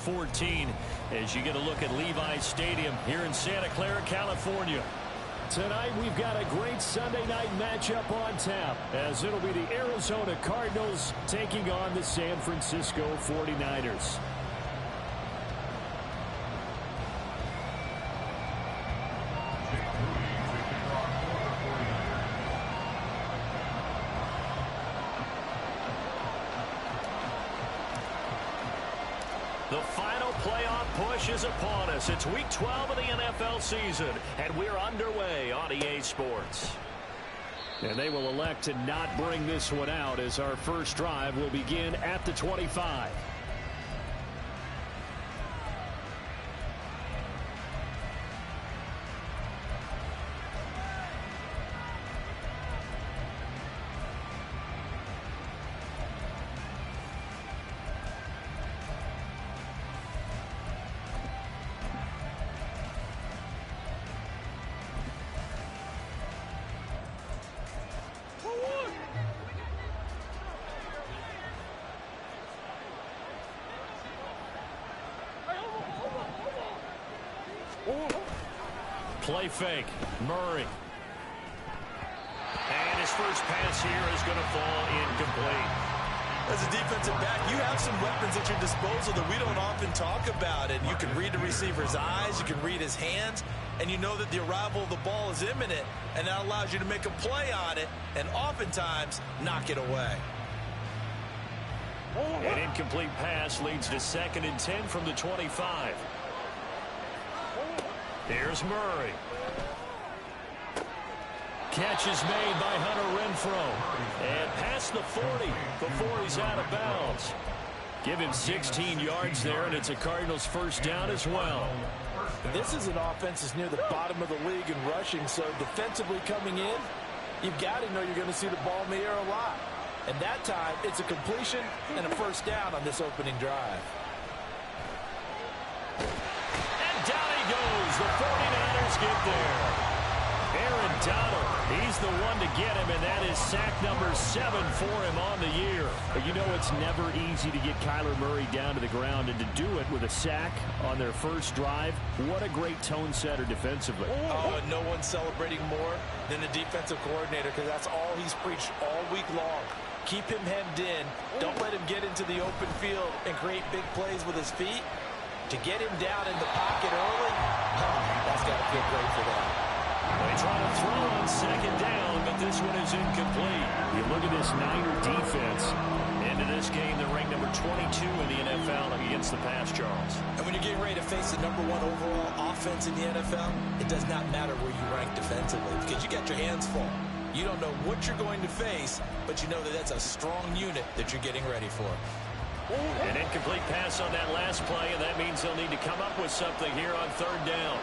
14 as you get a look at Levi's Stadium here in Santa Clara, California. Tonight we've got a great Sunday night matchup on tap as it'll be the Arizona Cardinals taking on the San Francisco 49ers. The final playoff push is upon us. It's week 12 of the NFL season, and we're underway on EA Sports. And they will elect to not bring this one out as our first drive will begin at the 25. Play fake. Murray. And his first pass here is going to fall incomplete. As a defensive back, you have some weapons at your disposal that we don't often talk about. And you can read the receiver's eyes, you can read his hands, and you know that the arrival of the ball is imminent, and that allows you to make a play on it and oftentimes knock it away. An incomplete pass leads to 2nd and 10 from the 25. Here's Murray. Catch is made by Hunter Renfrow. And past the 40 before he's out of bounds. Give him 16 yards there, and it's a Cardinals first down as well. This is an offense that's near the bottom of the league in rushing, so defensively coming in, you've got to know you're going to see the ball in the air a lot. And that time, it's a completion and a first down on this opening drive. The 49ers get there. Aaron Donald, he's the one to get him, and that is sack number 7 for him on the year. But you know it's never easy to get Kyler Murray down to the ground, and to do it with a sack on their first drive, what a great tone setter defensively. Oh, and no one's celebrating more than the defensive coordinator, because that's all he's preached all week long. Keep him hemmed in. Don't let him get into the open field and create big plays with his feet. To get him down in the pocket early, that's got to feel great for them. They try to throw on 2nd down, but this one is incomplete. You look at this Niner defense. Into this game, they're ranked number 22 in the NFL against the pass, Charles. And when you're getting ready to face the number 1 overall offense in the NFL, it does not matter where you rank defensively because you got your hands full. You don't know what you're going to face, but you know that that's a strong unit that you're getting ready for. An incomplete pass on that last play, and that means they'll need to come up with something here on 3rd down.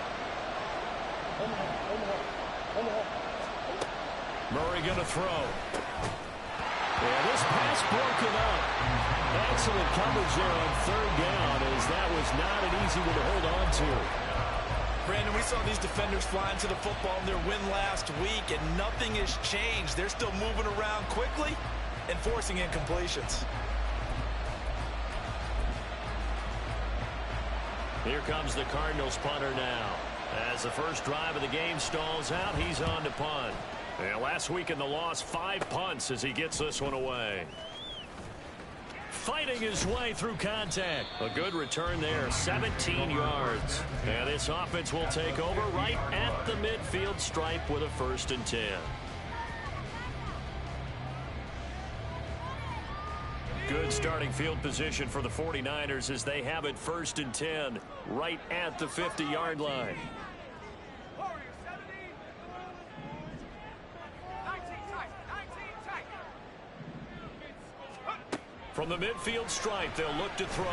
Murray going to throw. Yeah, this pass broken up. Excellent coverage there on 3rd down, as that was not an easy one to hold on to. Brandon, we saw these defenders flying to the football in their win last week, and nothing has changed. They're still moving around quickly and forcing incompletions. Here comes the Cardinals punter now. As the first drive of the game stalls out, he's on to punt. And last week in the loss, 5 punts as he gets this one away. Fighting his way through contact. A good return there, 17 yards. And this offense will take over right at the midfield stripe with a 1st and 10. Good starting field position for the 49ers as they have it 1st and 10 right at the 50-yard line. From the midfield stripe, they'll look to throw.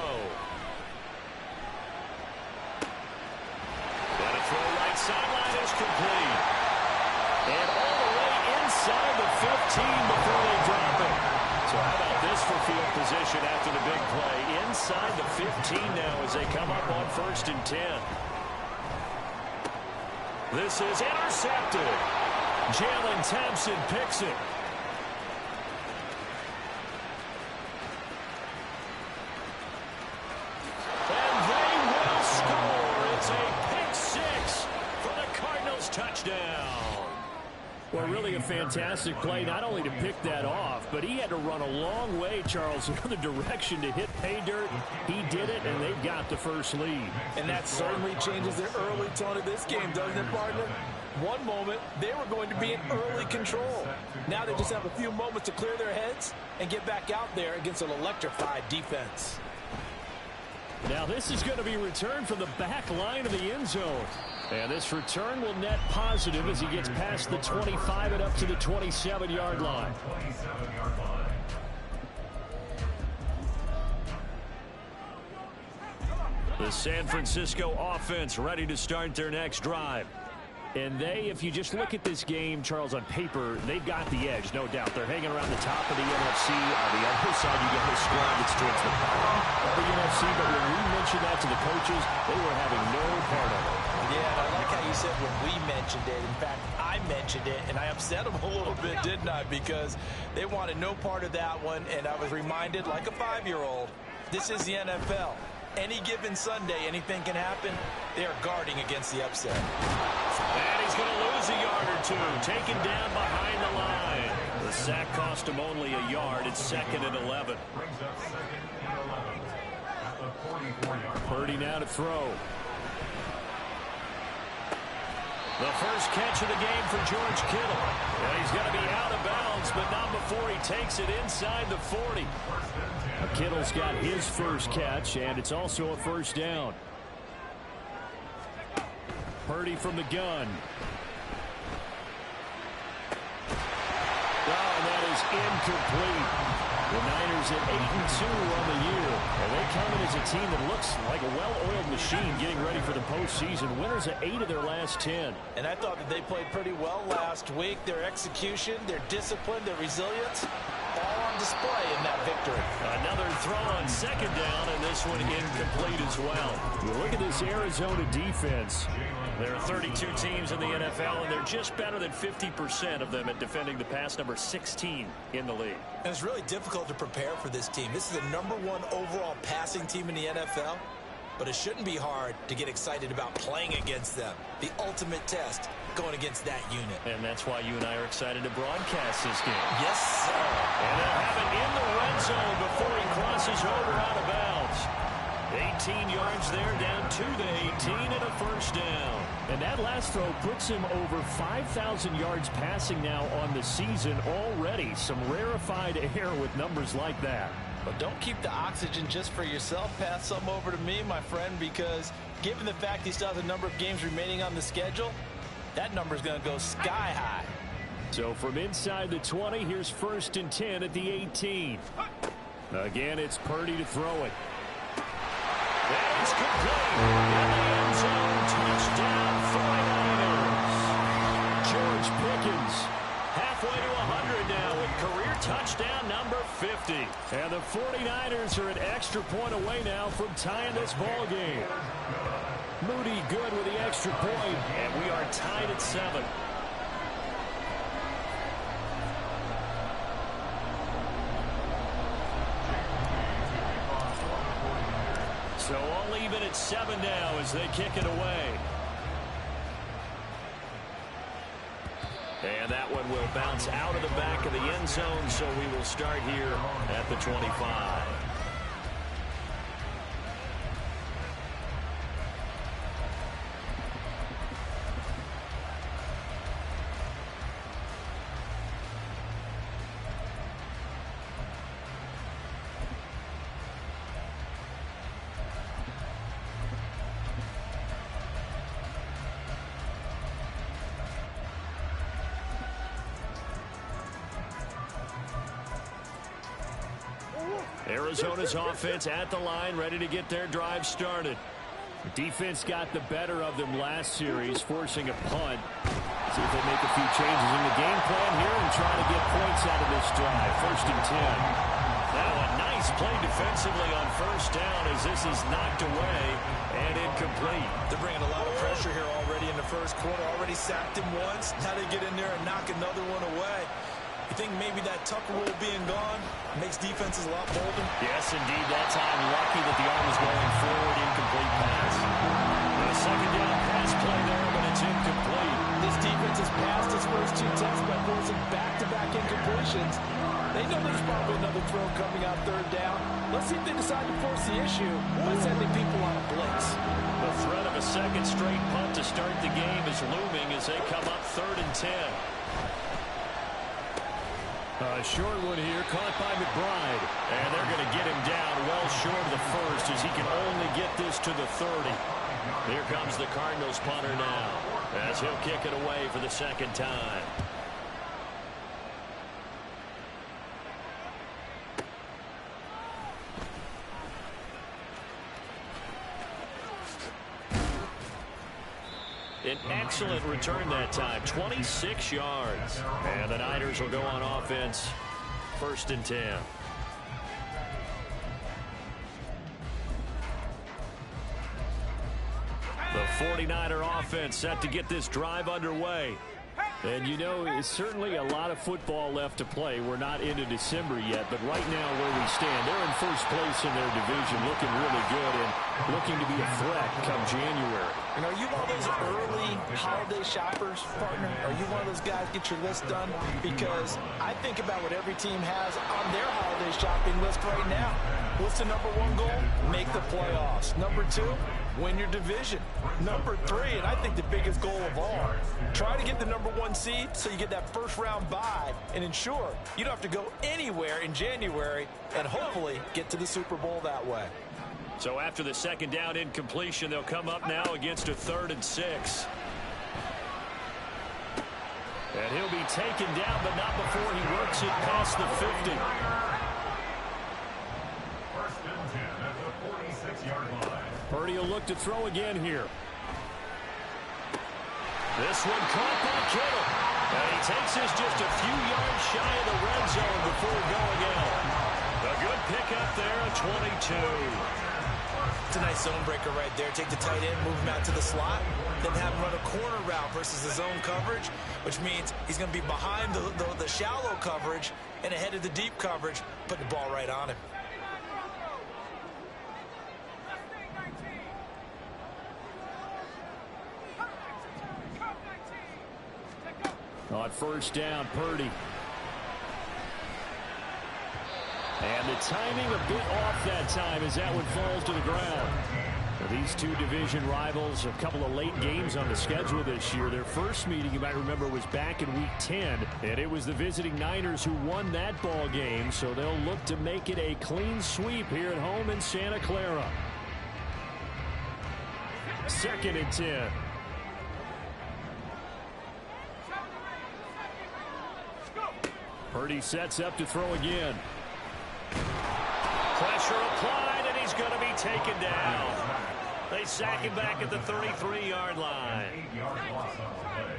And a throw right sideline is complete. And all the way inside the 15 before they drop it. So how about this for field position after the big play? Inside the 15 now as they come up on 1st and 10. This is intercepted. Jalen Thompson picks it. And really a fantastic play, not only to pick that off, but he had to run a long way, Charles, in the other direction to hit pay dirt. He did it, and they've got the first lead. And that certainly changes the early tone of this game, doesn't it, partner? One moment, they were going to be in early control. Now they just have a few moments to clear their heads and get back out there against an electrified defense. Now this is going to be returned from the back line of the end zone. And this return will net positive as he gets past the 25 and up to the 27-yard line. The San Francisco offense ready to start their next drive. And they, if you just look at this game, Charles, on paper, they've got the edge, no doubt. They're hanging around the top of the NFC. On the other side, you got a squad that's towards the bottom of the NFC. But when we mentioned that to the coaches, they were having no part of it. Yeah, and I like how you said when we mentioned it. In fact, I mentioned it, and I upset them a little bit, didn't I? Because they wanted no part of that one, and I was reminded, like a 5-year-old, this is the NFL. Any given Sunday, anything can happen. They are guarding against the upset. And he's going to lose a yard or two. Taken down behind the line. The sack cost him only a yard. It's 2nd and 11. Purdy now to throw. The first catch of the game for George Kittle. And he's going to be out of bounds, but not before he takes it inside the 40. Kittle's got his first catch, and it's also a first down. Purdy from the gun. Oh, and that is incomplete. The Niners at 8-2 on the year. And they come in as a team that looks like a well-oiled machine getting ready for the postseason. Winners at 8 of their last 10. And I thought that they played pretty well last week. Their execution, their discipline, their resilience, all on display in that victory. Another throw on 2nd down, and this one incomplete as well. Look at this Arizona defense. There are 32 teams in the NFL, and they're just better than 50% of them at defending the pass, number 16 in the league. And it's really difficult to prepare for this team. This is the #1 overall passing team in the NFL, but it shouldn't be hard to get excited about playing against them. The ultimate test going against that unit. And that's why you and I are excited to broadcast this game. Yes, sir. And they'll have it in the red zone before he crosses over out of bounds. 18 yards there, down to the 18, and a first down. And that last throw puts him over 5,000 yards passing now on the season already. Some rarefied air with numbers like that. But don't keep the oxygen just for yourself. Pass some over to me, my friend, because given the fact he still has a number of games remaining on the schedule, that number is going to go sky high. So from inside the 20, here's 1st and 10 at the 18. Again, it's Purdy to throw it. That is complete. In the end zone, touchdown 49ers. George Pickens halfway to 100 now with career touchdown number 50. And the 49ers are an extra point away now from tying this ball game. Moody good with the extra point, and we are tied at 7. So all even at 7 now as they kick it away. And that one will bounce out of the back of the end zone, so we will start here at the 25. Arizona's offense at the line, ready to get their drive started. The defense got the better of them last series, forcing a punt. See if they make a few changes in the game plan here and try to get points out of this drive. 1st and 10. Now a nice play defensively on 1st down as this is knocked away and incomplete. They're bringing a lot of pressure here already in the first quarter. Already sacked him once. Now they get in there and knock another one away. You think maybe that Tucker rule being gone makes defenses a lot bolder? Yes, indeed. That time, lucky that the arm was going forward. Incomplete pass. The 2nd down pass play there, but it's incomplete. This defense has passed its first 2 tests, but forcing back-to-back incompletions. They know there's probably another throw coming out third down. Let's see if they decide to force the issue by sending people on a blitz. The threat of a second straight punt to start the game is looming as they come up 3rd and 10. A short one here, caught by McBride. And they're going to get him down well short of the first as he can only get this to the 30. Here comes the Cardinals punter now as he'll kick it away for the second time. An excellent return that time, 26 yards. And the Niners will go on offense, 1st and 10. The 49er offense set to get this drive underway. And, you know, it's certainly a lot of football left to play. We're not into December yet, but right now where we stand, they're in first place in their division, looking really good and looking to be a threat come January. And are you one of those early holiday shoppers, partner? Are you one of those guys get your list done? Because I think about what every team has on their holiday shopping list right now. What's the number 1 goal? Make the playoffs. Number 2, win your division. Number 3, and I think the biggest goal of all, try to get the number 1 seed so you get that first round bye and ensure you don't have to go anywhere in January and hopefully get to the Super Bowl that way. So after the second down incompletion, they'll come up now against a 3rd and 6. And he'll be taken down, but not before he works it past the 50. Purdy will look to throw again here. This one caught by Kittle. And he takes this just a few yards shy of the red zone before going out. A good pickup there, a 22. It's a nice zone breaker right there. Take the tight end, move him out to the slot, then have him run a corner route versus the zone coverage, which means he's going to be behind the shallow coverage and ahead of the deep coverage, putting the ball right on him. On first down, Purdy. And the timing a bit off that time as that one falls to the ground. Now, these two division rivals, a couple of late games on the schedule this year. Their first meeting, you might remember, was back in Week 10. And it was the visiting Niners who won that ball game. So they'll look to make it a clean sweep here at home in Santa Clara. 2nd and 10. Purdy sets up to throw again. Pressure applied, and he's going to be taken down. They sack him back at the 33-yard line. 8-yard loss on the play.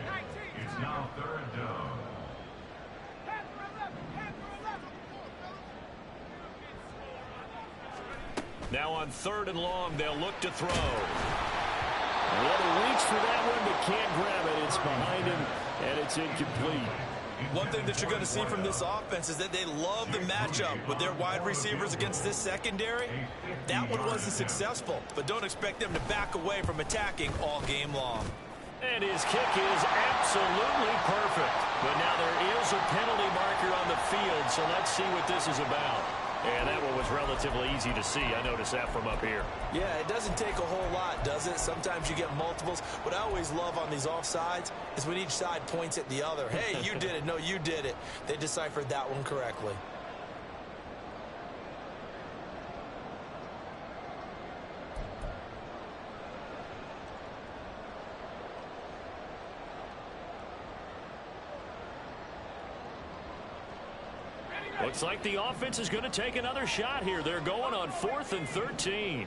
It's now 3rd down. Now on 3rd and long, they'll look to throw. What a reach for that one, but can't grab it. It's behind him, and it's incomplete. One thing that you're going to see from this offense is that they love the matchup with their wide receivers against this secondary. That one wasn't successful, but don't expect them to back away from attacking all game long. And his kick is absolutely perfect. But now there is a penalty marker on the field, so let's see what this is about. And that one was relatively easy to see. I noticed that from up here. Yeah, it doesn't take a whole lot, does it? Sometimes you get multiples. What I always love on these offsides is when each side points at the other. Hey, you did it. No, you did it. They deciphered that one correctly. Looks like the offense is going to take another shot here. They're going on 4th and 13.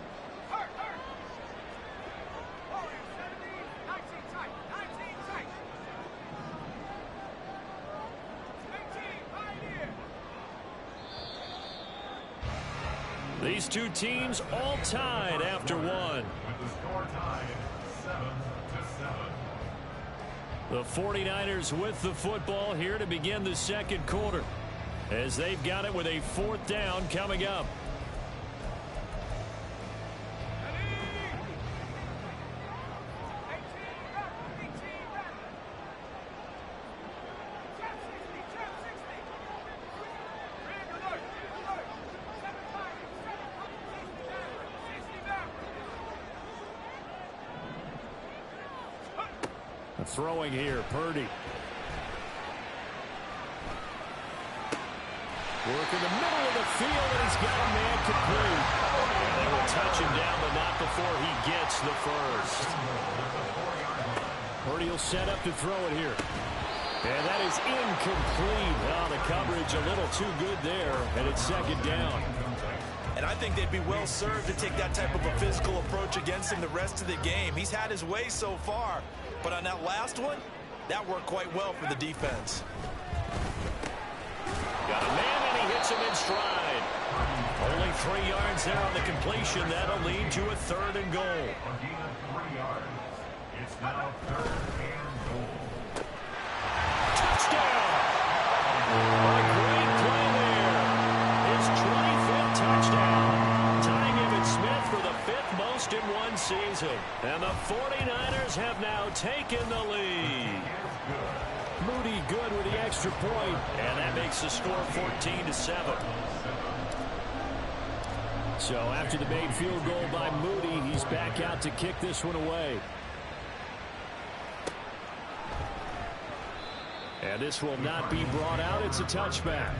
These two teams all tied after one. With the score tied 7-7. The 49ers with the football here to begin the second quarter, as they've got it with a 4th down coming up. Throwing here, Purdy. Work in the middle of the field, and he's got a man complete. And they will touch him down, but not before he gets the first. Purdy will set up to throw it here. And that is incomplete. Oh, the coverage a little too good there, and it's second down. And I think they'd be well served to take that type of a physical approach against him the rest of the game. He's had his way so far, but on that last one, that worked quite well for the defense. Got a man, and he hits him in stride. Only 3 yards there on the completion. That'll lead to a 3rd and goal. Again, 3 yards. It's now 3rd and goal. Touchdown! What a great play there. His 25th touchdown. Tying Emmitt Smith for the 5th most in one season. And the 49ers have now taken the lead. Moody good with the extra point, and that makes the score 14-7. So after the made field goal by Moody, he's back out to kick this one away. And this will not be brought out. It's a touchback.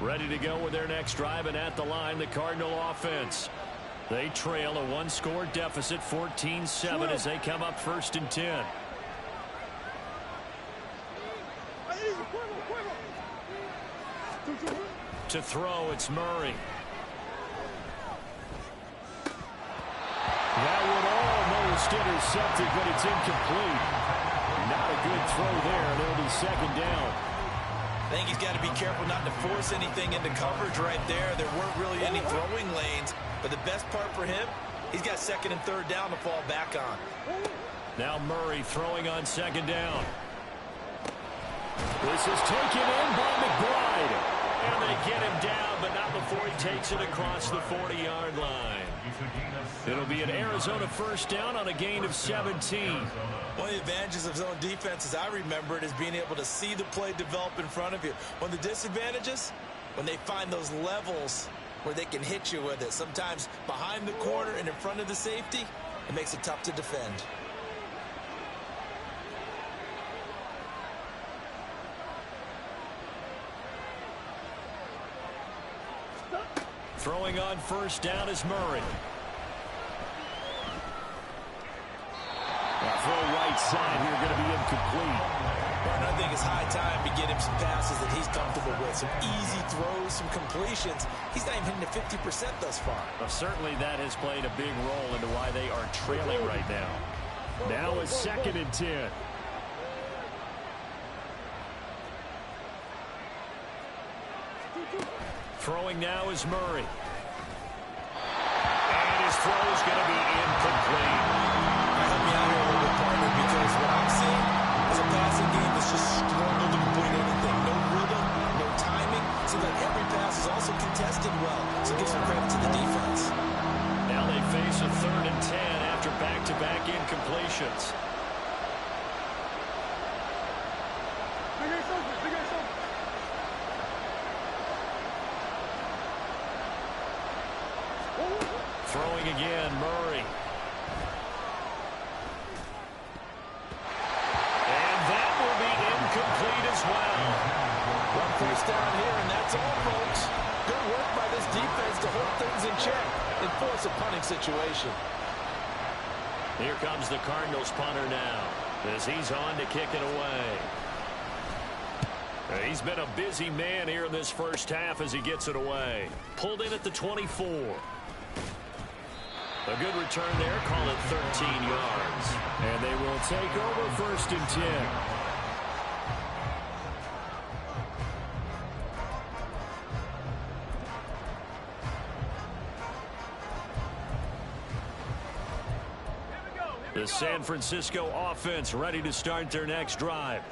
Ready to go with their next drive, and at the line, the Cardinal offense. They trail a 1-score deficit, 14-7, as they come up 1st and 10. To throw, it's Murray. That would almost intercepted, but it's incomplete. Not a good throw there. There'll be 2nd down. I think he's got to be careful not to force anything into coverage right there. There weren't really any throwing lanes. But the best part for him, he's got 2nd and 3rd down to fall back on. Now Murray throwing on 2nd down. This is taken in by McBride. And they get him down, but not before he takes it across the 40-yard line. It'll be an Arizona 1st down on a gain of 17. One of the advantages of zone defense, as I remember it, is being able to see the play develop in front of you. One of the disadvantages, when they find those levels where they can hit you with it. Sometimes behind the corner and in front of the safety, it makes it tough to defend. Throwing on 1st down is Murray. That throw right side here going to be incomplete. And I think it's high time to get him some passes that he's comfortable with. Some easy throws, some completions. He's not even hitting the 50% thus far. Well, certainly that has played a big role into why they are trailing right now. Now it's 2nd and 10. Throwing now is Murray. And his throw is going to be incomplete. Help me out here a little bit, partner, because what I'm seeing is a passing game that's just struggled to complete anything. No rhythm, no timing. Seems like every pass is also contested well, so give some credit to the defense. Now they face a 3rd and 10 after back-to-back incompletions. Throwing again, Murray. And that will be incomplete as well. 1 1st down here, and that's all, folks. Good work by this defense to hold things in check and force a punting situation. Here comes the Cardinals punter now, as he's on to kick it away. He's been a busy man here in this 1st half as he gets it away. Pulled in at the 24. A good return there, call it 13 yards. And they will take over 1st and 10. The San Francisco offense ready to start their next drive.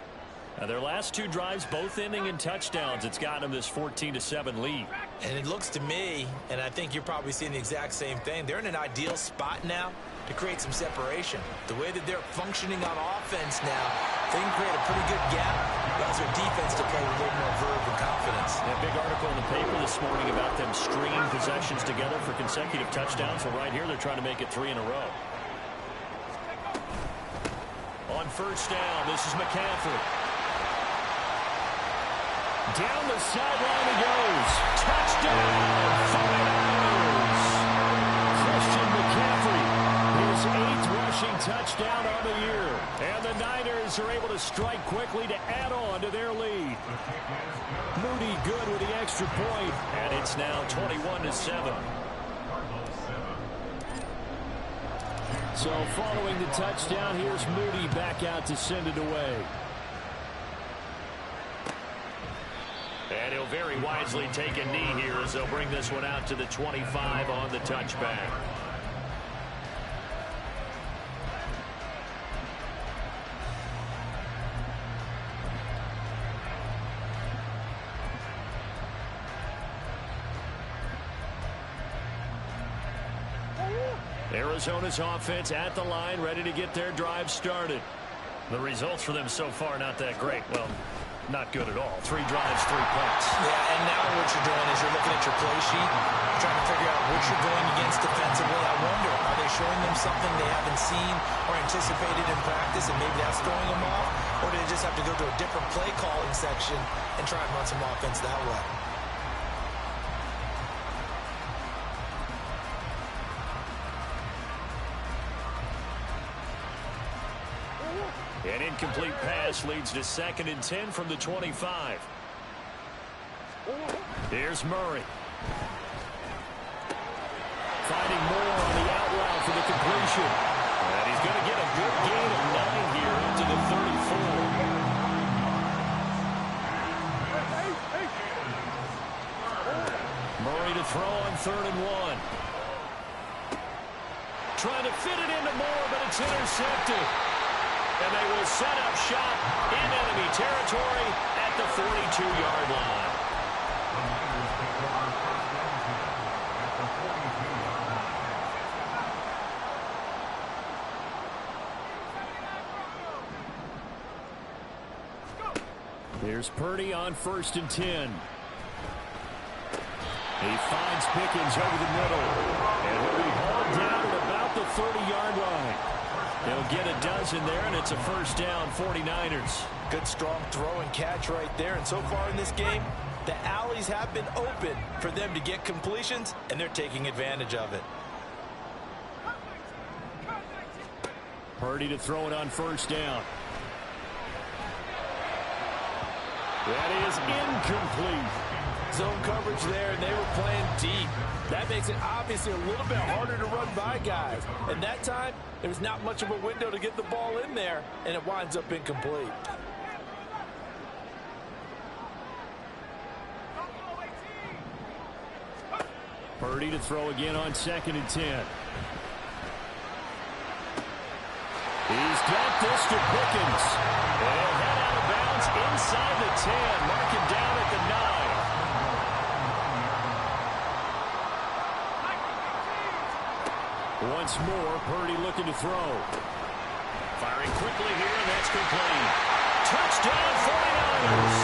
Now their last 2 drives both ending in touchdowns. It's got them this 14-7 lead. And it looks to me, and I think you're probably seeing the exact same thing, they're in an ideal spot now to create some separation. The way that they're functioning on offense now, they can create a pretty good gap. Allows their defense to play with a little more verve and confidence. That big article in the paper this this morning about them stringing possessions together for consecutive touchdowns. Well, right here, they're trying to make it 3 in a row. On first down, this is McCaffrey. Down the sideline he goes. Touchdown, 49ers. Christian McCaffrey, his 8th rushing touchdown on the year. And the Niners are able to strike quickly to add on to their lead. Moody good with the extra point, and it's now 21-7. So following the touchdown, here's Moody back out to send it away. And he'll very wisely take a knee here as they'll bring this one out to the 25 on the touchback. Arizona's offense at the line, ready to get their drive started. The results for them so far, not that great. Well, not good at all. 3 drives, 3 punts. Yeah, and now what you're doing is you're looking at your play sheet, trying to figure out what you're going against defensively. I wonder, are they showing them something they haven't seen or anticipated in practice, and maybe that's throwing them off? Or do they just have to go to a different play calling section and try and run some offense that way? An incomplete pass leads to 2nd and 10 from the 25. Here's Murray. Finding Moore on the out route for the completion. And he's going to get a good gain of 9 here into the 34. Murray to throw on 3rd and 1. Trying to fit it into Moore, but it's intercepted. And they will set up shop in enemy territory at the 42-yard line. Here's Purdy on 1st and 10. He finds Pickens over the middle. And he'll be hauled down at about the 30-yard line. They'll get a dozen there, and it's a first down, 49ers. Good, strong throw and catch right there. And so far in this game, the alleys have been open for them to get completions, and they're taking advantage of it. Purdy to throw it on first down. That is incomplete. Zone coverage there, and they were playing deep. That makes it obviously a little bit harder to run by guys. And that time, there was not much of a window to get the ball in there, and it winds up incomplete. Purdy to throw again on 2nd and 10. He's got this to Pickens. And he'll head out of bounds inside the 10, marking down at the 9. Once more, Purdy looking to throw. Firing quickly here, and that's complete. Touchdown, 49ers.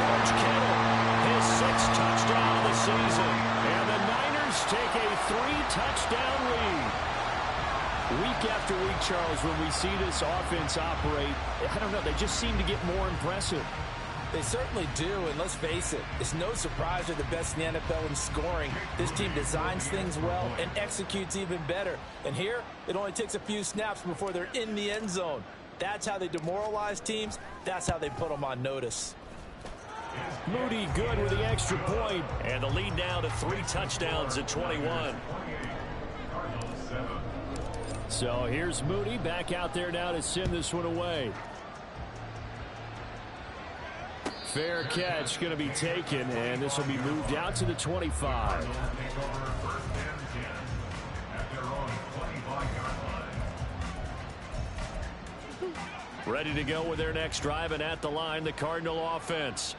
George Kittle, his 6th touchdown of the season. And the Niners take a 3-touchdown lead. Week after week, Charles, when we see this offense operate, I don't know, they just seem to get more impressive. They certainly do, and let's face it, it's no surprise they're the best in the NFL in scoring. This team designs things well and executes even better. And here, it only takes a few snaps before they're in the end zone. That's how they demoralize teams. That's how they put them on notice. Moody good with the extra point, and the lead now to 3 touchdowns at 21. So here's Moody back out there now to send this one away. Fair catch going to be taken, and this will be moved out to the 25. Ready to go with their next drive, and at the line, the Cardinal offense.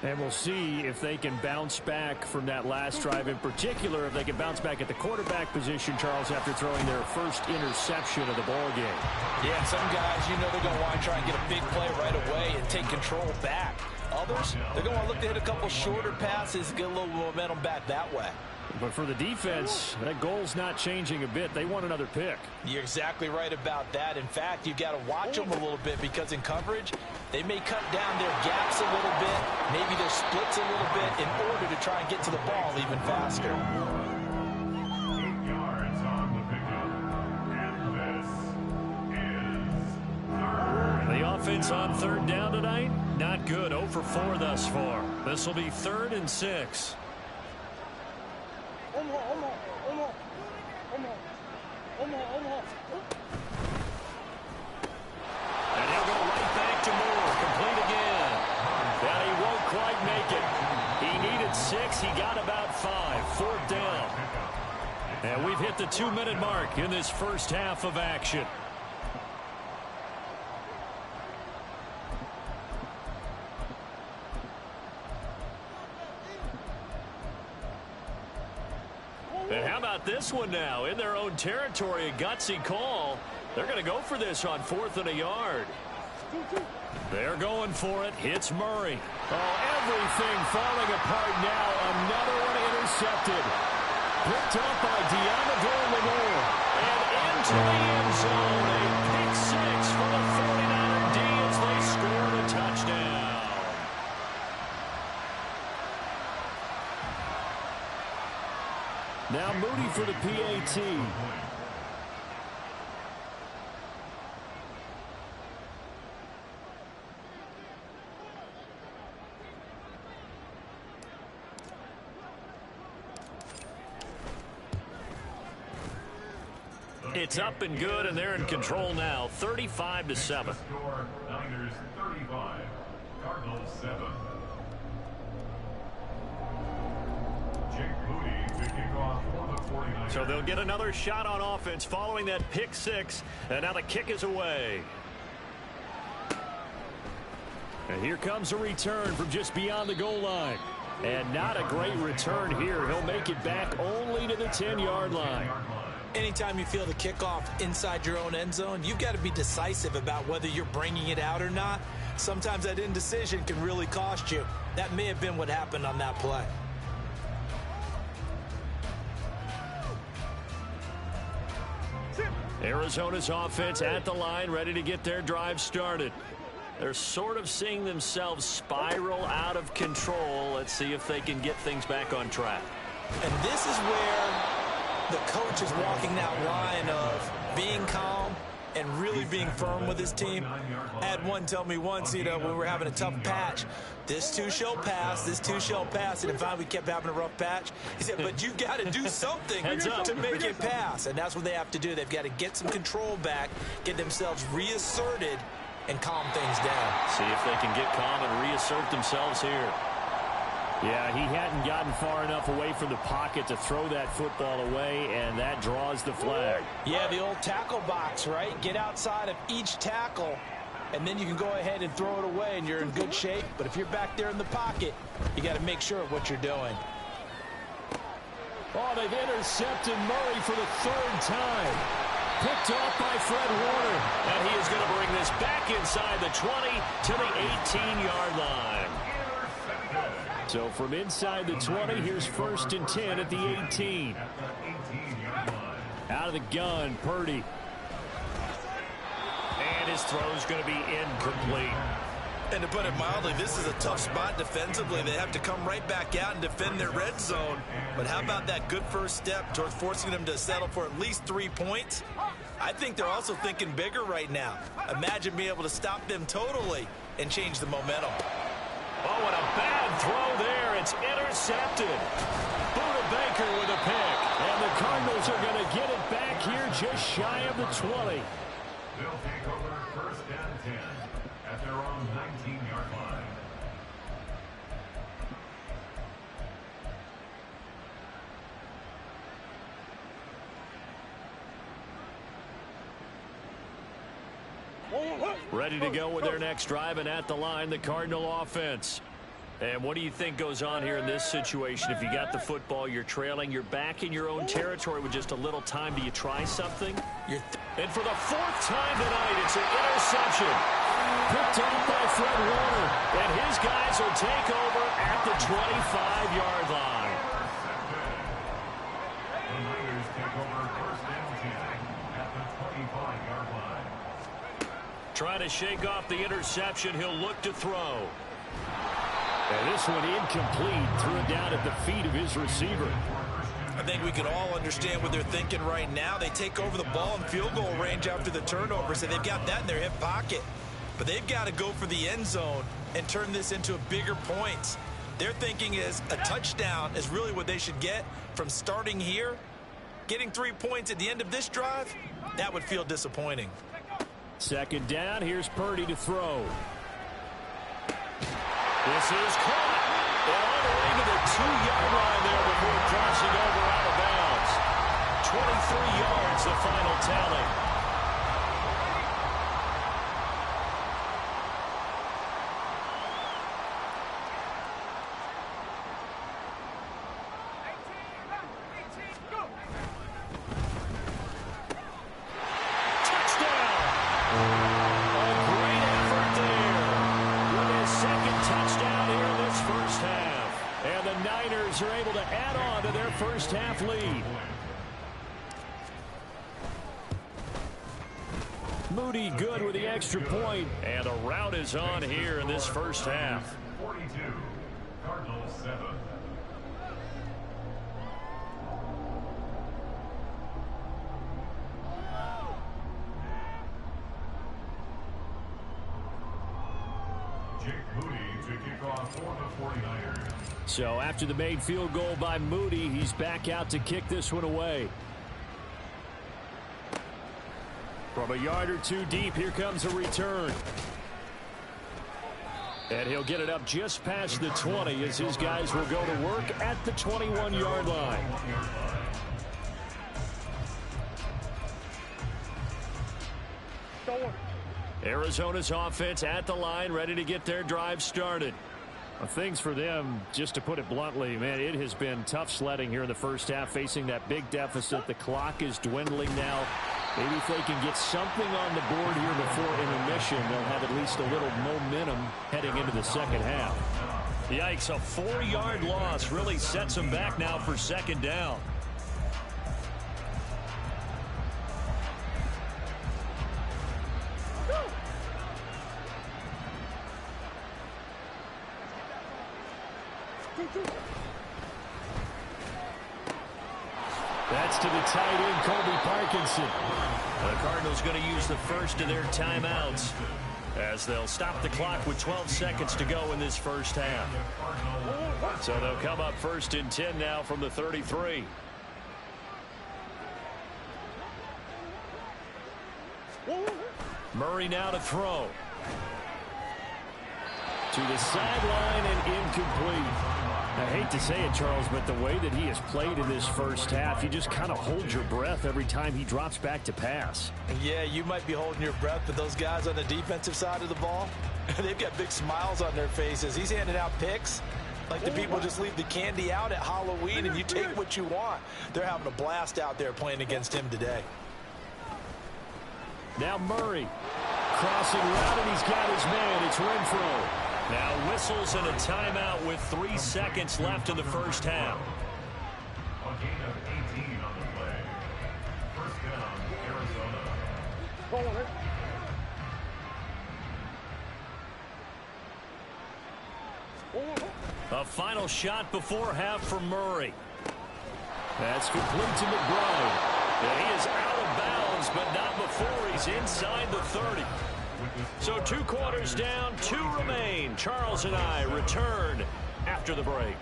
And we'll see if they can bounce back from that last drive, in particular if they can bounce back at the quarterback position, Charles, after throwing their first interception of the ball game. Yeah, some guys, you know they're going to want to try and get a big play right away and take control back. others, they're going to look to hit a couple shorter passes, get a little momentum back that way. But for the defense, that goal's not changing a bit. They want another pick. You're exactly right about that. In fact, you've got to watch them a little bit because in coverage, they may cut down their gaps a little bit, maybe their splits a little bit in order to try and get to the ball even faster. 8 yards on the pickup. And this is third. The offense on third down tonight, not good. 0 for 4 thus far. This will be 3rd and 6. And he'll go right back to Moore. Complete again. And he won't quite make it. He needed 6. He got about 5. 4th down. And we've hit the 2-minute mark in this first half of action. And how about this one now? In their own territory, a gutsy call. They're going to go for this on 4th and a yard. They're going for it. Hits Murray. Oh, everything falling apart now. Another one intercepted. Picked up by Diamador Lenore. And into the end zone. A pick 6 for the 49er D as they scored a touchdown. Now Moody for the PAT. It's up and good, and they're in control now, 35-7. Score, Niners 35, Cardinals 7. Jake Moody to kick off for the 49ers. So they'll get another shot on offense following that pick 6, and now the kick is away. And here comes a return from just beyond the goal line. And not a great return here. He'll make it back only to the 10-yard line. Anytime you feel the kickoff inside your own end zone, you've got to be decisive about whether you're bringing it out or not. Sometimes that indecision can really cost you. That may have been what happened on that play. Arizona's offense at the line, ready to get their drive started. They're sort of seeing themselves spiral out of control. Let's see if they can get things back on track. And this is where the coach is walking that line of being calm and really being firm with his team. I had one tell me once, when we were having a tough patch, this too shall pass, this too shall pass, and finally we kept having a rough patch. He said, but you got to do something to make it pass, and that's what they have to do. They've got to get some control back, get themselves reasserted, and calm things down. See if they can get calm and reassert themselves here. Yeah, he hadn't gotten far enough away from the pocket to throw that football away, and that draws the flag. Yeah, the old tackle box, right? Get outside of each tackle, and then you can go ahead and throw it away, and you're in good shape. But if you're back there in the pocket, you got to make sure of what you're doing. Oh, they've intercepted Murray for the 3rd time. Picked off by Fred Warner. And he is going to bring this back inside the 20 to the 18-yard line. So from inside the 20, here's 1st and 10 at the 18. Out of the gun, Purdy. And his throw's going to be incomplete. And to put it mildly, this is a tough spot defensively. They have to come right back out and defend their red zone. But how about that good first step towards forcing them to settle for at least 3 points? I think they're also thinking bigger right now. Imagine being able to stop them totally and change the momentum. Oh, and a bad throw there. It's intercepted. Buda Baker with a pick. And the Cardinals are going to get it back here just shy of the 20. They'll take over 1st and 10 at their own 19-yard line. Ready to go with their next drive, and at the line, the Cardinal offense. And what do you think goes on here in this situation? If you got the football, you're trailing, you're back in your own territory with just a little time. Do you try something? And for the 4th time tonight, it's an interception. picked off by Fred Warner. And his guys will take over at the 25-yard line. The Niners take over first and 10 at the 25-yard line. Trying to shake off the interception. He'll look to throw. And this one incomplete. Threw it down at the feet of his receiver. I think we can all understand what they're thinking right now. They take over the ball in field goal range after the turnover, so they've got that in their hip pocket. But they've got to go for the end zone and turn this into a bigger points. Their thinking is a touchdown is really what they should get from starting here. Getting 3 points at the end of this drive, that would feel disappointing. Second down, here's Purdy to throw. This is caught. And all the way to the 2-yard line there before crossing over out of bounds. 23 yards, the final tally. Are able to add on to their first half lead. Moody good with the extra point, and a rout is on here in this first half. 42, Cardinals 7. Jake Moody to kick off for the 49ers. So after the made field goal by Moody, he's back out to kick this one away. From a yard or two deep, here comes a return. And he'll get it up just past the 20 as his guys will go to work at the 21-yard line. Arizona's offense at the line, ready to get their drive started. Things for them, just to put it bluntly, man, it has been tough sledding here in the first half, facing that big deficit. The clock is dwindling now. Maybe if they can get something on the board here before intermission, they'll have at least a little momentum heading into the second half. Yikes, a 4-yard loss really sets them back now for second down. That's to the tight end, Colby Parkinson. The Cardinals going to use the first of their timeouts as they'll stop the clock with 12 seconds to go in this first half. So they'll come up first and 10 now from the 33. Murray now to throw. To the sideline and incomplete. I hate to say it, Charles, but the way that he has played in this first half, you just kind of hold your breath every time he drops back to pass. Yeah, you might be holding your breath, but those guys on the defensive side of the ball, they've got big smiles on their faces. He's handing out picks like the people just leave the candy out at Halloween and you take what you want. They're having a blast out there playing against him today. Now Murray crossing route, and he's got his man. It's Renfro. Now whistles and a timeout with 3 seconds left in the first half. A gain of 18 on the play. First down, Arizona. A final shot before half for Murray. That's complete to McBride. And he is out of bounds, but not before he's inside the 30. So 2 quarters down, 2 remain. Charles and I return after the break.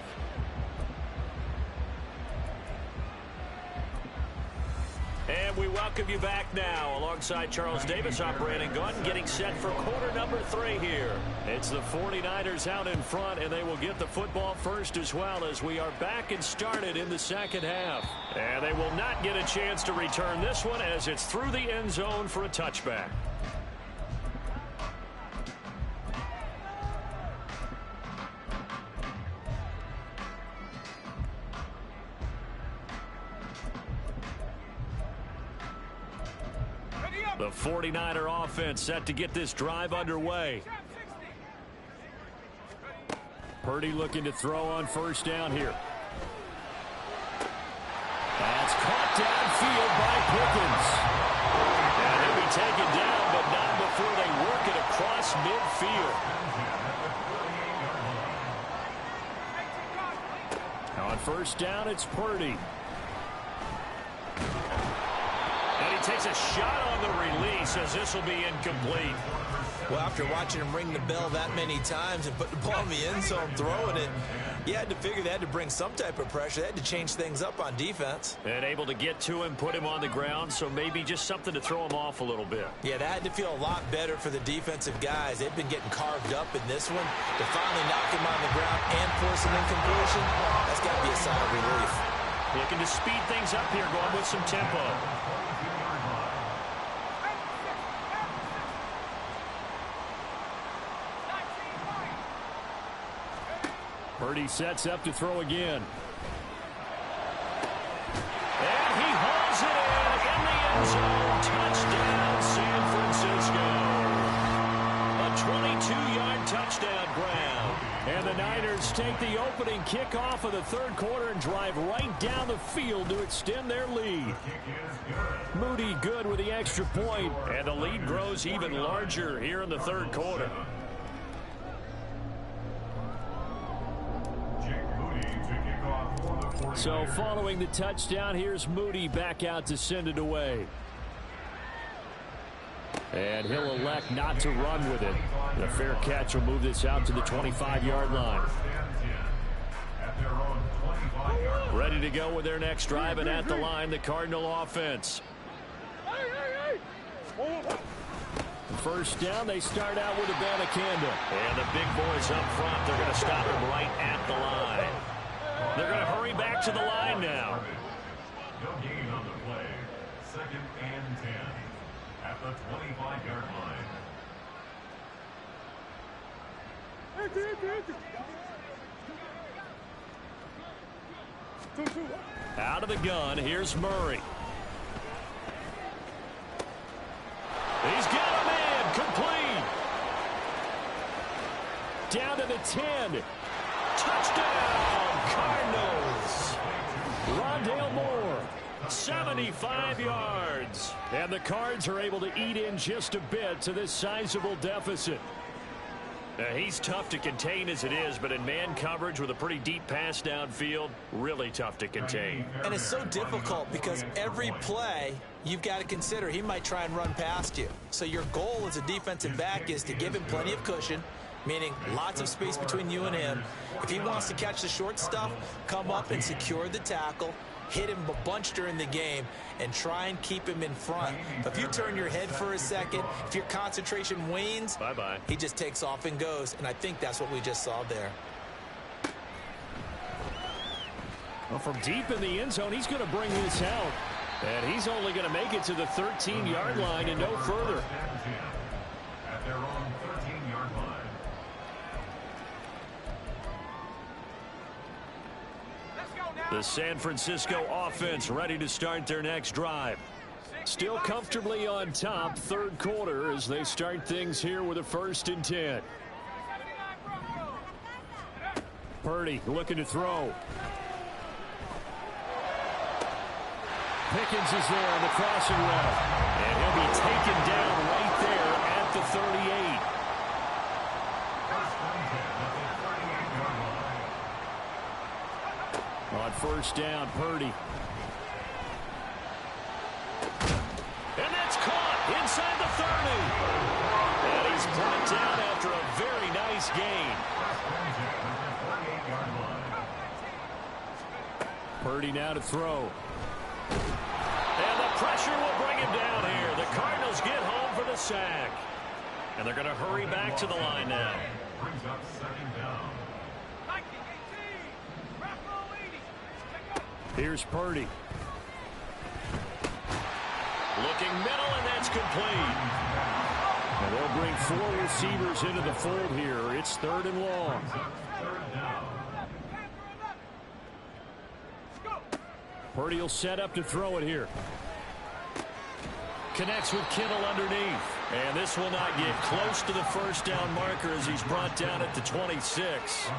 And we welcome you back now alongside Charles Davis, I'm Brandon Gaudin, getting set for quarter number 3 here. It's the 49ers out in front, and they will get the football first as well as we are back and started in the second half. And they will not get a chance to return this one as it's through the end zone for a touchback. Ready up! The 49er offense set to get this drive underway. Purdy looking to throw on first down here. That's caught downfield by Pickens. And he'll be taken down, but not before they work it across midfield. On first down, it's Purdy. And he takes a shot on the release as this will be incomplete. Well, after watching him ring the bell that many times and put the ball in the end zone, throwing it, you had to figure they had to bring some type of pressure. They had to change things up on defense. And able to get to him, put him on the ground, so maybe just something to throw him off a little bit. Yeah, that had to feel a lot better for the defensive guys. They've been getting carved up in this one. To finally knock him on the ground and force an incompletion, that's got to be a sign of relief. Looking to speed things up here, going with some tempo. Purdy sets up to throw again. And he hauls it in the end zone. Touchdown, San Francisco. A 22-yard touchdown grab. And the Niners take the opening kickoff of the third quarter and drive right down the field to extend their lead. Moody good with the extra point, and the lead grows even larger here in the third quarter. So following the touchdown, here's Moody back out to send it away. And he'll elect not to run with it. The fair catch will move this out to the 25-yard line. Ready to go with their next drive, and at the line, the Cardinal offense. First down, they start out with Abanikanda. And the big boys up front, they're going to stop him right at the line. They're going to hurry back to the line now. No gain on the play. 2nd and 10 at the 25-yard line. Out of the gun, here's Murray. He's got a man, complete. Down to the 10. Touchdown, Cardinals. Rondale Moore, 75 yards. And the Cards are able to eat in just a bit to this sizable deficit. He's tough to contain as it is, but in man coverage with a pretty deep pass downfield, really tough to contain. And it's so difficult because every play you've got to consider he might try and run past you. So your goal as a defensive back is to give him plenty of cushion, meaning lots of space between you and him. If he wants to catch the short stuff, come up and secure the tackle, hit him a bunch during the game, and try and keep him in front. But if you turn your head for a second, if your concentration wanes, bye-bye. He just takes off and goes, and I think that's what we just saw there. Well, from deep in the end zone, he's going to bring this out. And he's only going to make it to the 13-yard line and no further. At their own 13-yard line. The San Francisco offense ready to start their next drive. Still comfortably on top, third quarter, as they start things here with a 1st and 10. Purdy looking to throw. Pickens is there on the crossing route. And he'll be taken down right there at the 38. On first down, Purdy. And that's caught inside the 30. And he's brought down after a very nice gain. Purdy now to throw. And the pressure will bring him down here. The Cardinals get home for the sack. And they're going to hurry back to the line now. Brings up 2nd down. Here's Purdy. Looking middle, and that's complete. And they'll bring 4 receivers into the fold here. It's 3rd and long. Purdy will set up to throw it here. Connects with Kittle underneath. And this will not get close to the first down marker as he's brought down at the 26. It's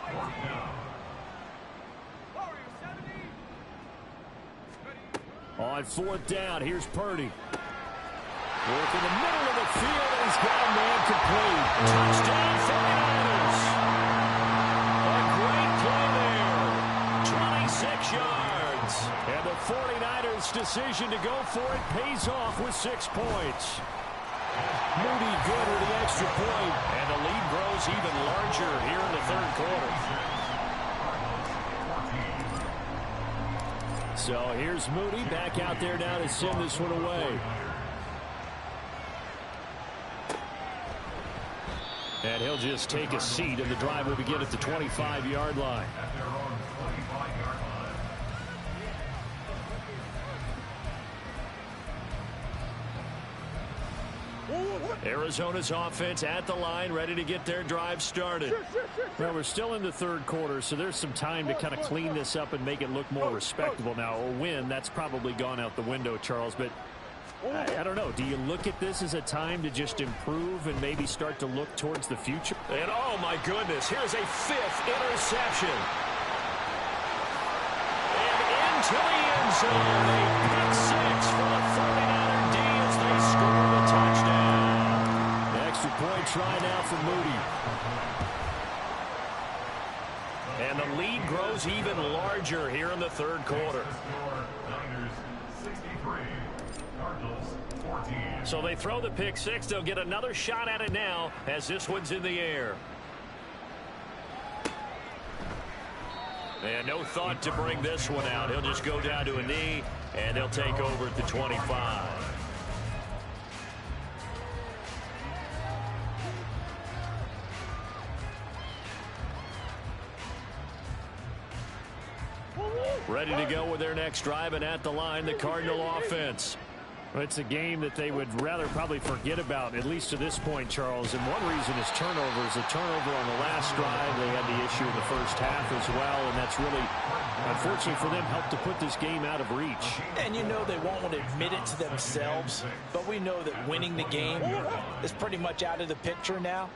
4th down. On 4th down, here's Purdy. Work in the middle of the field, and he's got a man complete. Touchdown, 49ers. A great play there. 26 yards. And the 49ers' decision to go for it pays off with 6 points. Moody good with the extra point, and the lead grows even larger here in the 3rd quarter. So here's Moody back out there now to send this one away. And he'll just take a seat, and the drive will begin at the 25-yard line. At their own 25-yard line. Arizona's offense at the line, ready to get their drive started. Well, we're still in the 3rd quarter, so there's some time to kind of clean this up and make it look more respectable now. A win, that's probably gone out the window, Charles, but I don't know. Do you look at this as a time to just improve and maybe start to look towards the future? And oh my goodness, here's a 5th interception. And into the end zone, a pick 6 for the 49er D as they score the touchdown. The extra point try now for Moody. And the lead grows even larger here in the 3rd quarter. Niners 63. So they throw the pick 6. They'll get another shot at it now as this one's in the air. And no thought to bring this one out. He'll just go down to a knee, and they'll take over at the 25. Ready to go with their next drive, and at the line, the Cardinal offense. It's a game that they would rather probably forget about, at least to this point, Charles. And one reason is turnovers. A turnover on the last drive. They had the issue in the first half as well, and that's really, unfortunately for them, helped to put this game out of reach. And you know they won't want to admit it to themselves, but we know that winning the game is pretty much out of the picture now.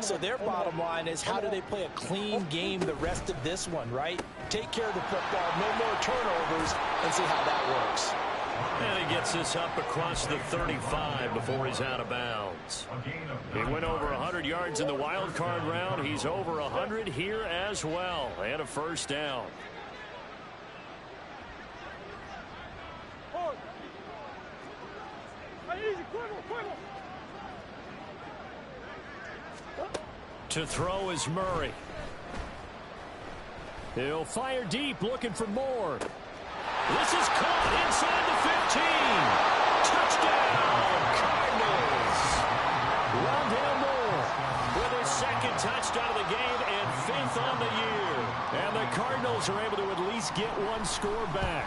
So their bottom line is, how do they play a clean game the rest of this one, right? Take care of the football, no more turnovers, and see how that works. And he gets this up across the 35 before he's out of bounds. He went over 100 yards in the wild card round. He's over 100 here as well, and a first down. To throw is Murray. He'll fire deep, looking for more. This is caught inside the 15. Touchdown, Cardinals. Rondale Moore with his 2nd touchdown of the game and 5th on the year. And the Cardinals are able to at least get one score back.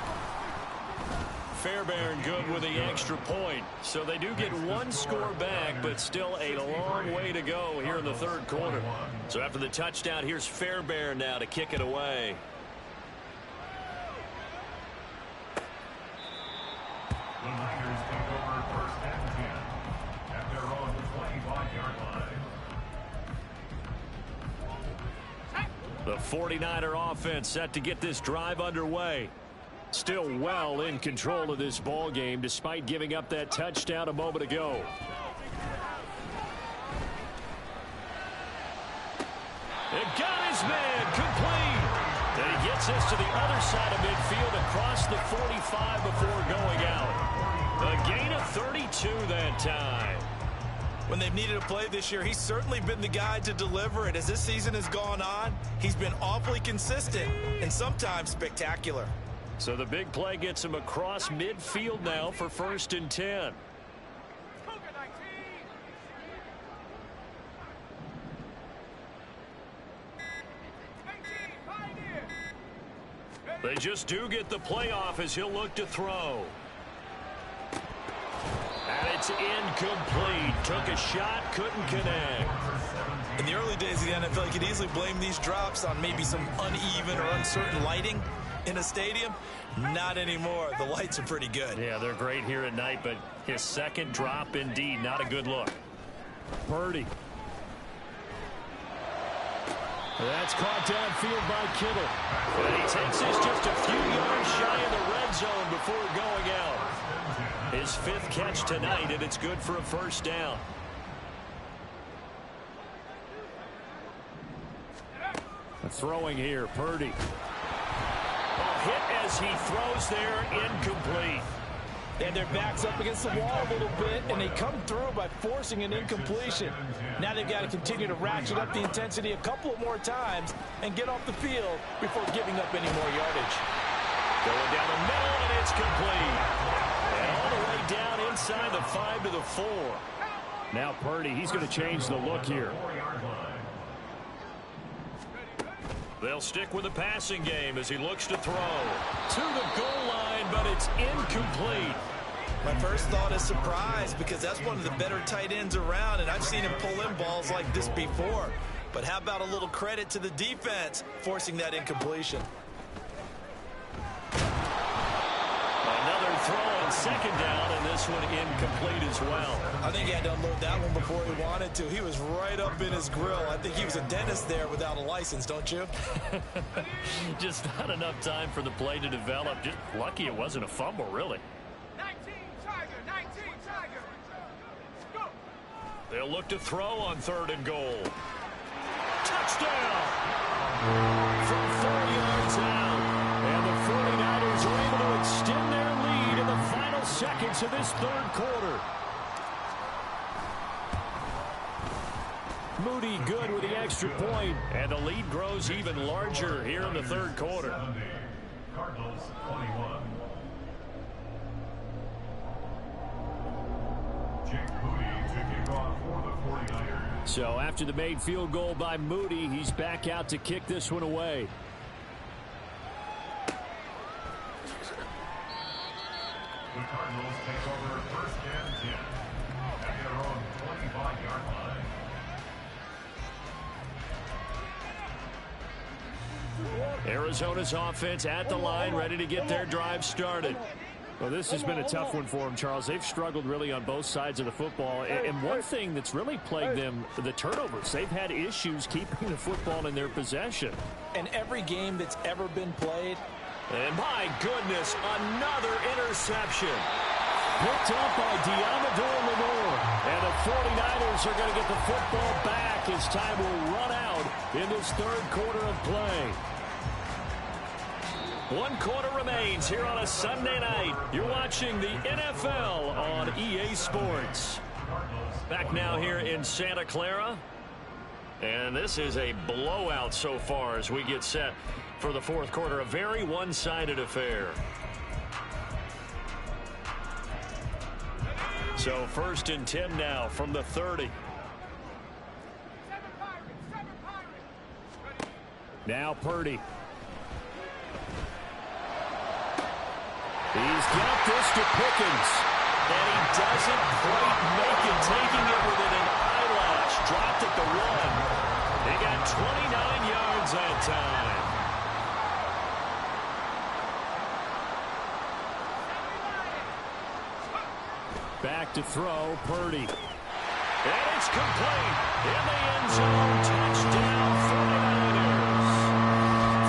Fairbairn good with the extra point. So they do get one score back, but still a long way to go here in the 3rd quarter. So after the touchdown, here's Fairbairn now to kick it away. The Niners take over 1st and 10 at their own 25-yard line. The 49er offense set to get this drive underway. Still well in control of this ball game despite giving up that touchdown a moment ago. It got his man complete. And he gets this to the other side of midfield across the 45 before going out. A gain of 32 that time. When they've needed a play this year, he's certainly been the guy to deliver it. As this season has gone on, he's been awfully consistent and sometimes spectacular. So the big play gets him across midfield now for 1st and 10. They just do get the playoff as he'll look to throw. And it's incomplete. Took a shot, couldn't connect. In the early days of the NFL, you could easily blame these drops on maybe some uneven or uncertain lighting. in a stadium? Not anymore. The lights are pretty good. Yeah, they're great here at night, but his second drop, indeed, not a good look. Purdy. That's caught downfield by Kittle. And he takes this just a few yards shy of the red zone before going out. His 5th catch tonight, and it's good for a first down. Throwing here, Purdy. A hit as he throws there, incomplete. And their back's up against the wall a little bit, and they come through by forcing an incompletion. Now they've got to continue to ratchet up the intensity a couple more times and get off the field before giving up any more yardage. Going down the middle, and it's complete. And all the way down inside the 5 to the 4. Now Purdy, he's going to change the look here. They'll stick with the passing game as he looks to throw. To the goal line, but it's incomplete. My first thought is surprise, because that's one of the better tight ends around, and I've seen him pull in balls like this before. But how about a little credit to the defense forcing that incompletion? Another throw on second down, and this one incomplete as well. I think he had to unload that one before he wanted to. He was right up in his grill. I think he was a dentist there without a license, don't you? Just not enough time for the play to develop. Just lucky it wasn't a fumble, really. 19 Tiger. Go. They'll look to throw on 3rd and goal. Touchdown! From 4 yards out. And the 49ers are able to extend their lead in the final seconds of this 3rd quarter. Moody good with the extra point, and the lead grows even larger here in the 3rd quarter. Cardinals 21. Jake Moody to kick off for the 49ers. So after the made field goal by Moody, he's back out to kick this one away. The Cardinals take over 1st and 10 at their own 25-yard line. Arizona's offense at the line, ready to get their drive started. Well, this has been a tough one for them, Charles. They've struggled really on both sides of the football. And one thing that's really plagued them, the turnovers. They've had issues keeping the football in their possession. And every game that's ever been played. And my goodness, another interception. Picked up by Diamador Lenore. And the 49ers are going to get the football back as time will run out in this 3rd quarter of play. 1 quarter remains here on a Sunday night. You're watching the NFL on EA Sports. Back now here in Santa Clara. And this is a blowout so far as we get set for the 4th quarter. A very one-sided affair. So 1st and 10 now from the 30. Now Purdy. He's got this to Pickens. And he doesn't quite make it, taking it within an eyelash. Dropped at the 1. They got 29 yards that time. Back to throw, Purdy. And it's complete. In the end zone, touchdown 49ers.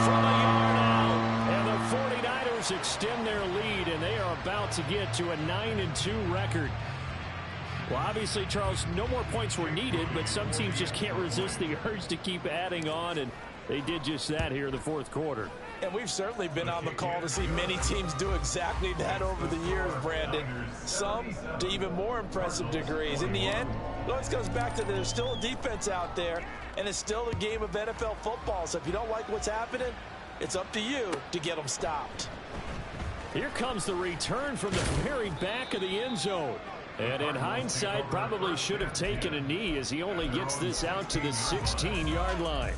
From a yard out. And the 49ers extend their lead, and they are about to get to a 9-2 record. Well, obviously, Charles, no more points were needed, but some teams just can't resist the urge to keep adding on, and they did just that here in the 4th quarter. And we've certainly been on the call to see many teams do exactly that over the years, Brandon. Some to even more impressive degrees. In the end, it always comes back to there's still a defense out there, and it's still a game of NFL football. So if you don't like what's happening, it's up to you to get them stopped. Here comes the return from the very back of the end zone. And in hindsight, probably should have taken a knee as he only gets this out to the 16-yard line.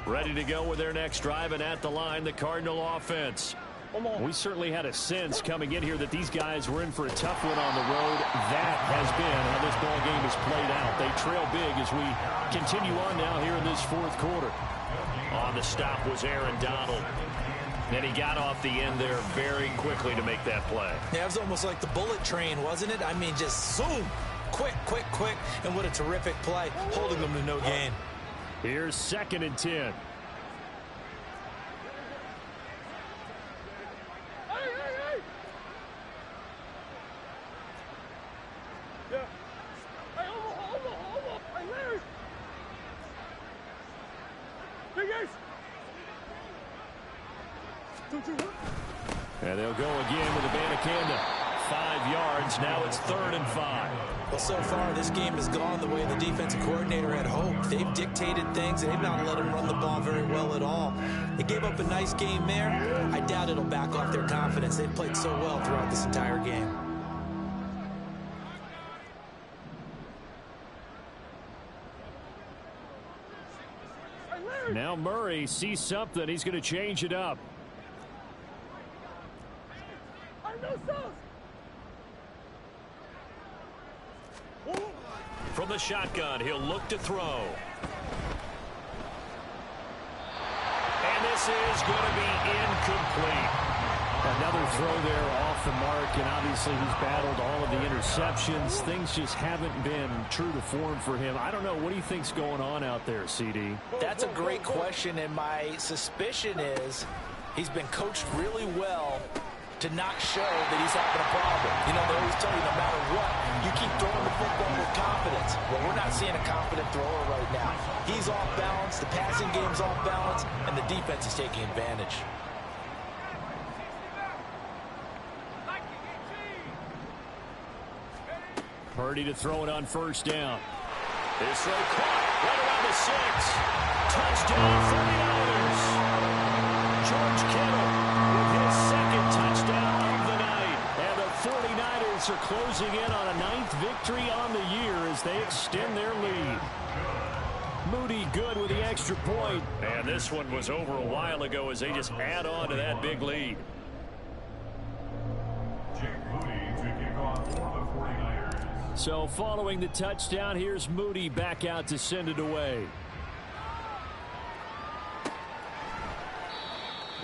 Ready to go with their next drive, and at the line, the Cardinal offense. We certainly had a sense coming in here that these guys were in for a tough one on the road. That has been how this ball game has played out. They trail big as we continue on now here in this fourth quarter. On the stop was Aaron Donald. And he got off the end there very quickly to make that play. Yeah, it was almost like the bullet train, wasn't it? I mean, just zoom. Quick, quick, quick. And what a terrific play, holding them to no gain. Here's 2nd and 10. And they'll go again with Abanikanda. 5 yards. Now it's 3rd and 5. Well, so far, this game has gone the way the defensive coordinator had hoped. They've dictated things, and they've not let him run the ball very well at all. They gave up a nice game there. I doubt it'll back off their confidence. They've played so well throughout this entire game. Now Murray sees something. He's going to change it up. From the shotgun, he'll look to throw. And this is going to be incomplete. Another throw there off the mark, and obviously he's battled all of the interceptions. Things just haven't been true to form for him. I don't know. What do you think's going on out there, CD? That's a great question, and my suspicion is he's been coached really well to not show that he's having a problem. You know, they always tell you no matter what, you keep throwing the football with confidence. Well, we're not seeing a confident thrower right now. He's off balance, the passing game's off balance, and the defense is taking advantage. Purdy to throw it on 1st down. This throw caught right around the 6. Touchdown 49ers. George Kittle with his 2nd touchdown of the night. And the 49ers are closing in on a 9th victory on the year as they extend their lead. Moody good with the extra point. And this one was over a while ago as they just add on to that big lead. Jake Moody to kick off for the 49ers. So following the touchdown, here's Moody back out to send it away.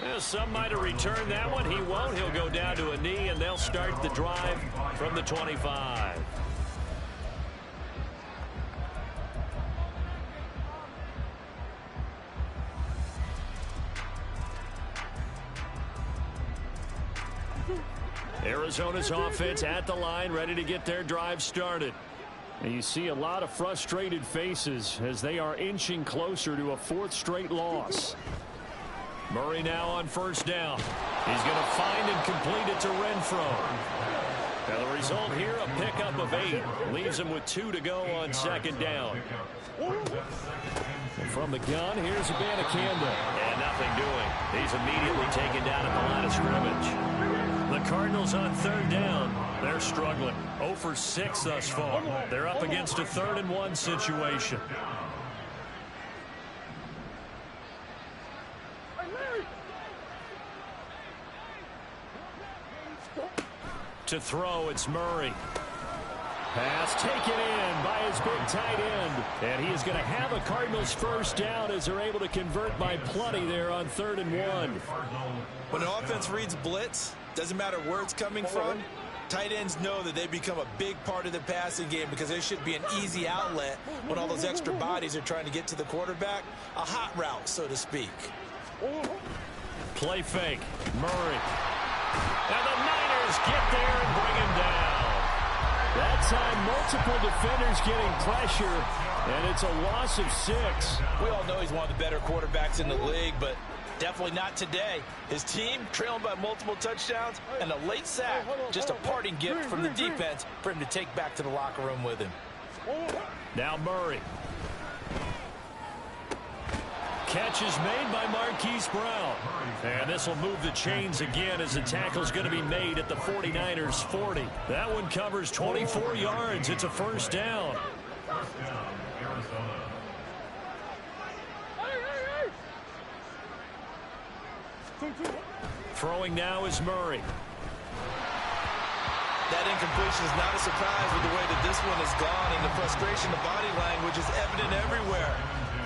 Well, some might have returned that one. He won't. He'll go down to a knee, and they'll start the drive from the 25. Arizona's offense at the line, ready to get their drive started. And you see a lot of frustrated faces as they are inching closer to a 4th straight loss. Murray now on 1st down. He's going to find and complete it to Renfro. Now the result here, a pickup of 8. Leaves him with 2 to go on 2nd down. And from the gun, here's Abanikanda. And nothing doing. He's immediately taken down at the line of scrimmage. The Cardinals on 3rd down. They're struggling. 0 for 6 thus far. They're up against a 3rd and 1 situation. To throw, it's Murray. Pass taken in by his big tight end. And he is going to have a Cardinals 1st down as they're able to convert by plenty there on 3rd and 1. When an offense reads blitz, doesn't matter where it's coming from, tight ends know that they become a big part of the passing game because there should be an easy outlet when all those extra bodies are trying to get to the quarterback. A hot route, so to speak. Play fake. Murray. And the Niners get there and bring him down. That time, multiple defenders getting pressure, and it's a loss of 6. We all know he's one of the better quarterbacks in the league, but definitely not today. His team trailing by multiple touchdowns and a late sack. Just a parting gift from the defense for him to take back to the locker room with him. Now Murray. Catch is made by Marquise Brown. And this will move the chains again as the tackle's going to be made at the 49ers 40. That one covers 24 yards. It's a 1st down. Throwing now is Murray. That incompletion is not a surprise with the way that this one has gone, and the frustration, the body language is evident everywhere.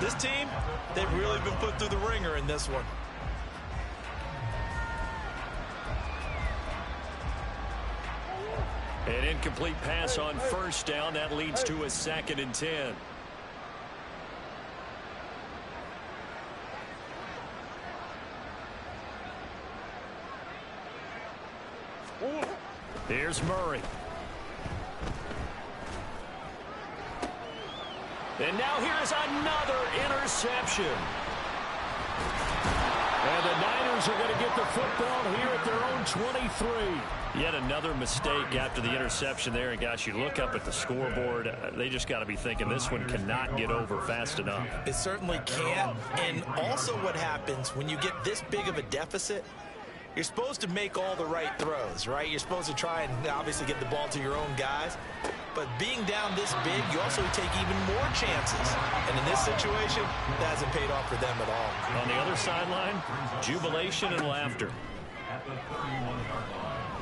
This team, they've really been put through the ringer in this one. An incomplete pass on first down. That leads to a 2nd and 10. Here's Murray. And now here's another interception. And the Niners are going to get the football here at their own 23. Yet another mistake after the interception there. And, gosh, you look up at the scoreboard. They just got to be thinking this one cannot get over fast enough. It certainly can't. And also what happens when you get this big of a deficit, you're supposed to make all the right throws, right? You're supposed to try and obviously get the ball to your own guys. But being down this big, you also take even more chances. And in this situation, that hasn't paid off for them at all. On the other sideline, jubilation and laughter. At the 31-yard line.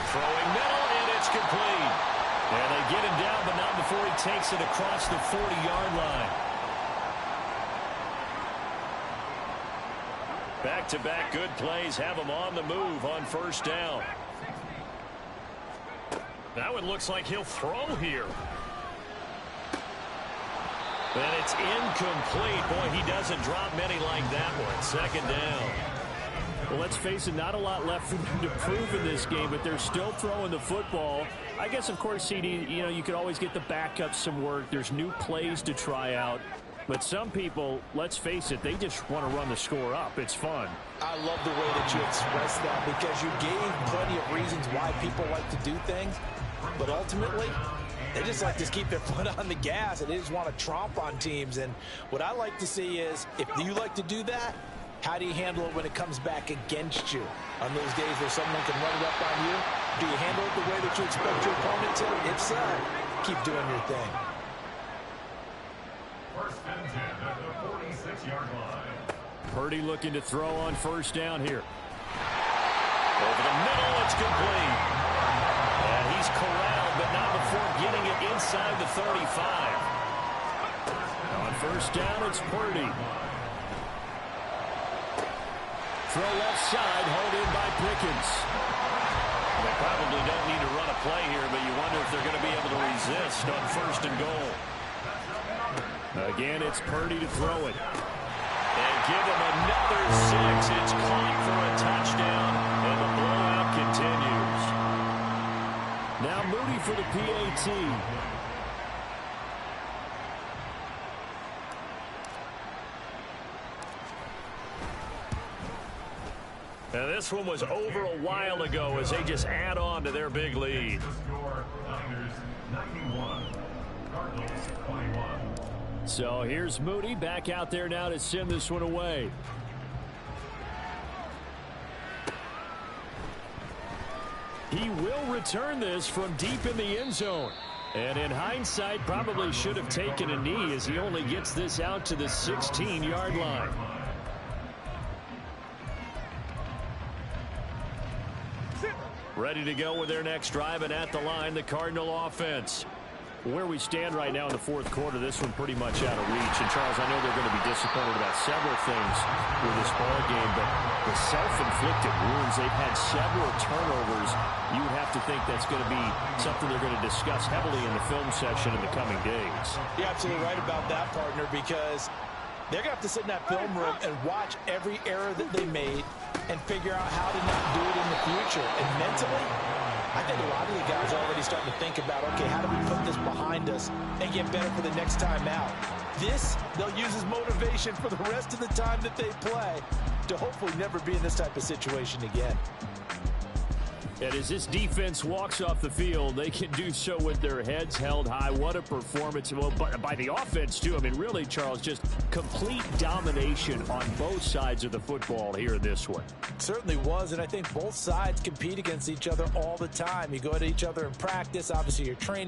Throwing middle, and it's complete. And they get him down, but not before he takes it across the 40-yard line. Back-to-back good plays have him on the move on first down. That one looks like he'll throw here. And it's incomplete. Boy, he doesn't drop many like that one. 2nd down. Well, let's face it, not a lot left for them to prove in this game, but they're still throwing the football. I guess, of course, CD, you could always get the backups some work. There's new plays to try out. But some people, let's face it, they just want to run the score up. It's fun. I love the way that you expressed that because you gave plenty of reasons why people like to do things. But ultimately, they just like to keep their foot on the gas, and they just want to tromp on teams. And what I like to see is, if you like to do that, how do you handle it when it comes back against you? On those days where someone can run it up on you, do you handle it the way that you expect your opponent to? If so, keep doing your thing. 1st and 10 at the 46-yard line. Purdy looking to throw on first down here. Over the middle, it's complete. And he's corralled, but not before getting it inside the 35. On first down, it's Purdy. Throw left side, hauled in by Pickens. They probably don't need to run a play here, but you wonder if they're going to be able to resist on 1st and goal. Again, it's Purdy to throw it. And give him another 6. It's caught for a touchdown, and the blowout continues. Now Moody for the PAT. Now this one was over a while ago as they just add on to their big lead. The score, Niners 91, Cardinals 21. So here's Moody back out there now to send this one away. He will return this from deep in the end zone. And in hindsight, probably should have taken a knee as he only gets this out to the 16-yard line. Ready to go with their next drive, and at the line, the Cardinal offense. Where we stand right now in the 4th quarter, this one pretty much out of reach. And, Charles, I know they're going to be disappointed about several things with this ball game, but the self-inflicted wounds, they've had several turnovers. You would have to think that's going to be something they're going to discuss heavily in the film session in the coming days. You're absolutely right about that, partner, because they're going to have to sit in that film room and watch every error that they made and figure out how to not do it in the future. And mentally, I think a lot of the guys are already starting to think about, okay, how do we put this behind us and get better for the next time out? This, they'll use as motivation for the rest of the time that they play to hopefully never be in this type of situation again. And as this defense walks off the field, they can do so with their heads held high. What a performance. Well, by the offense, too. I mean, really, Charles, just complete domination on both sides of the football here in this one. Certainly was, and I think both sides compete against each other all the time. You go at each other in practice. Obviously, you're training.